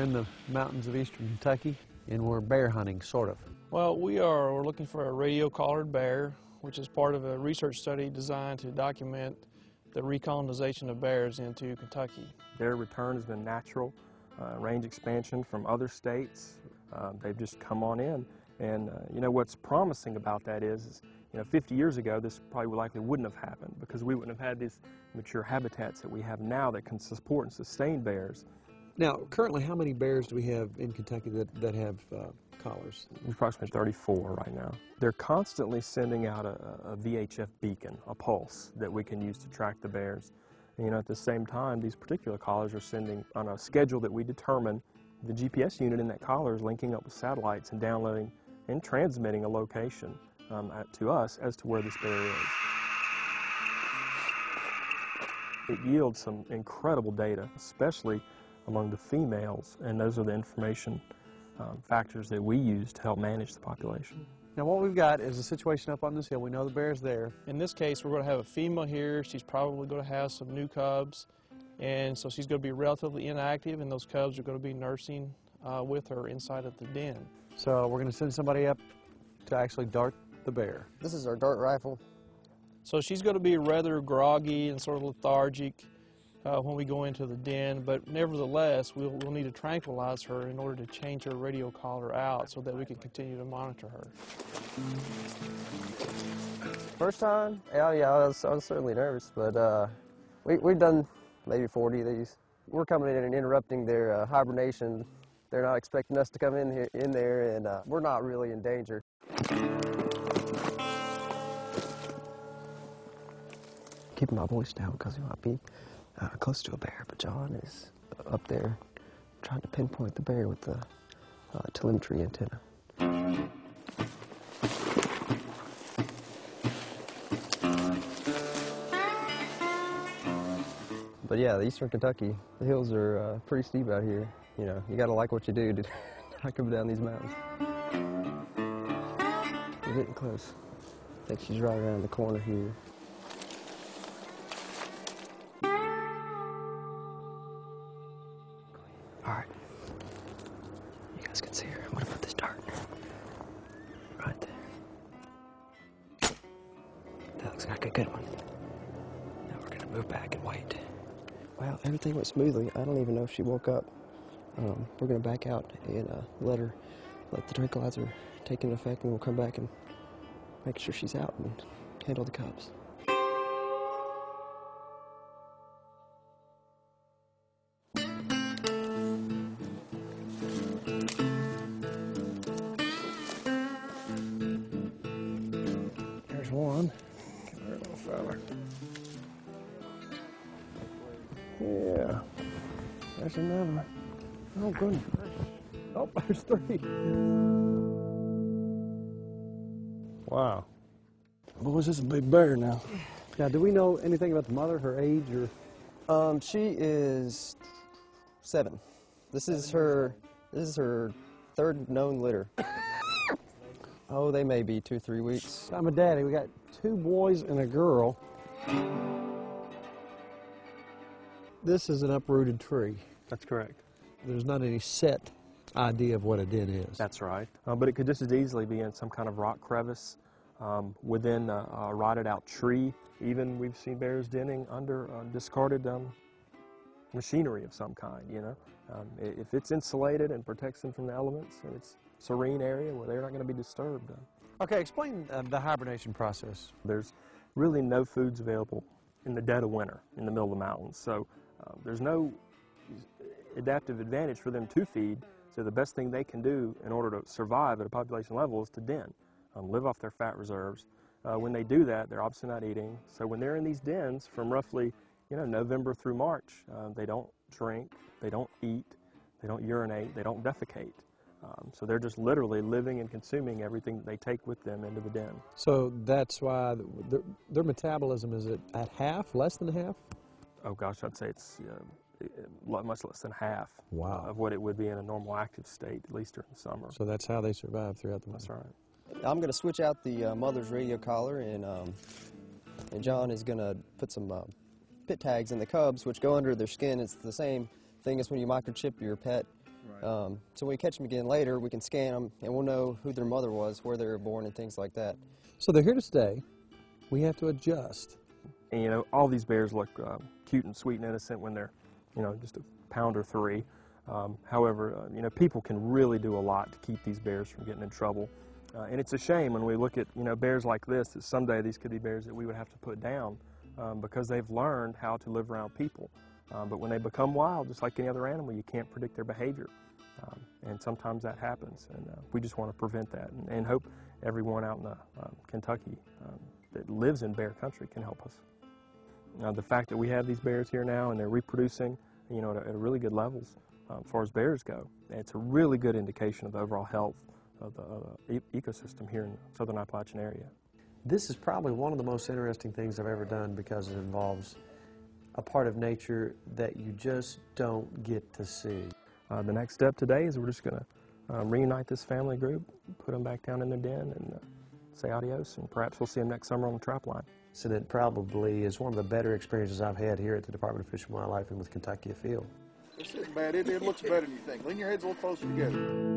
in the mountains of eastern Kentucky, and we're bear hunting, sort of. Well, we're looking for a radio-collared bear, which is part of a research study designed to document the recolonization of bears into Kentucky. Their return has been natural, range expansion from other states. They've just come on in. And you know, what's promising about that is, you know, 50 years ago, this probably likely wouldn't have happened because we wouldn't have had these mature habitats that we have now that can support and sustain bears. Now, currently, how many bears do we have in Kentucky that have collars? Approximately 34 right now. They're constantly sending out a VHF beacon, a pulse, that we can use to track the bears. And, you know, at the same time, these particular collars are sending on a schedule that we determine. The GPS unit in that collar is linking up with satellites and downloading and transmitting a location to us as to where this bear is. It yields some incredible data, especially among the females, and those are the information factors that we use to help manage the population. Now, what we've got is a situation up on this hill. We know the bear's there. In this case, we're going to have a female here. She's probably going to have some new cubs, and so she's going to be relatively inactive, and those cubs are going to be nursing with her inside of the den. So we're going to send somebody up to actually dart the bear. This is our dart rifle. So she's going to be rather groggy and sort of lethargic when we go into the den, but nevertheless, we'll need to tranquilize her in order to change her radio collar out so that we can continue to monitor her. First time, yeah, I was certainly nervous, but we've done maybe 40 of these. We're coming in and interrupting their hibernation. They're not expecting us to come in there, and we're not really in danger. Keeping my voice down because we might be close to a bear, but John is up there trying to pinpoint the bear with the telemetry antenna. But yeah, the eastern Kentucky, the hills are pretty steep out here. You know, you gotta like what you do to not come down these mountains. We're getting close. I think she's right around the corner here. All right, you guys can see her. I'm gonna put this dart right there. That looks like a good one. Now we're gonna move back and wait. Wow, everything went smoothly. I don't even know if she woke up. We're gonna back out and let the tranquilizer take into effect, and we'll come back and make sure she's out and handle the cubs. There's one. Come here, little fella. Yeah. There's another. Oh, goodness. Oh, there's 3. Wow. Boys, this is a big bear now. Now, do we know anything about the mother, her age, or? She is 7. This is her 3rd known litter. Oh, they may be 2-3 weeks. I'm a daddy. We got 2 boys and a girl. This is an uprooted tree. That's correct. There's not any set idea of what a den is. That's right. But it could just as easily be in some kind of rock crevice, within a rotted out tree. Even we've seen bears denning under discarded machinery of some kind, you know. If it's insulated and protects them from the elements, and it's a serene area where they're not going to be disturbed. Okay, explain the hibernation process. There's really no foods available in the dead of winter in the middle of the mountains, so there's no adaptive advantage for them to feed. So the best thing they can do in order to survive at a population level is to den, live off their fat reserves. When they do that, they're obviously not eating. So when they're in these dens from roughly, you know, November through March, they don't drink, they don't eat, they don't urinate, they don't defecate. So they're just literally living and consuming everything that they take with them into the den. So that's why their metabolism is at half, less than half? Oh gosh, I'd say it's much less than half. Wow. Of what it would be in a normal active state, at least during the summer. So that's how they survive throughout the month. That's right. I'm going to switch out the mother's radio collar, and John is going to put some pit tags in the cubs, which go under their skin. It's the same thing as when you microchip your pet. So when we catch them again later, we can scan them, and we'll know who their mother was, where they were born, and things like that. So they're here to stay. We have to adjust. And, you know, all these bears look cute and sweet and innocent when they're, you know, just a pound or 3. However, you know, people can really do a lot to keep these bears from getting in trouble. And it's a shame when we look at, you know, bears like this, that someday these could be bears that we would have to put down because they've learned how to live around people. But when they become wild, just like any other animal, you can't predict their behavior. And sometimes that happens, and we just want to prevent that and hope everyone out in Kentucky that lives in bear country can help us. The fact that we have these bears here now and they're reproducing, you know, at really good levels as far as bears go, it's a really good indication of the overall health of the ecosystem here in the southern Appalachian area. This is probably one of the most interesting things I've ever done because it involves a part of nature that you just don't get to see. The next step today is we're just going to reunite this family group, put them back down in their den, and say adios, and perhaps we'll see them next summer on the trap line. So that probably is one of the better experiences I've had here at the Department of Fish and Wildlife and with Kentucky Afield. This isn't bad. It looks better than you think. Lean your heads a little closer together.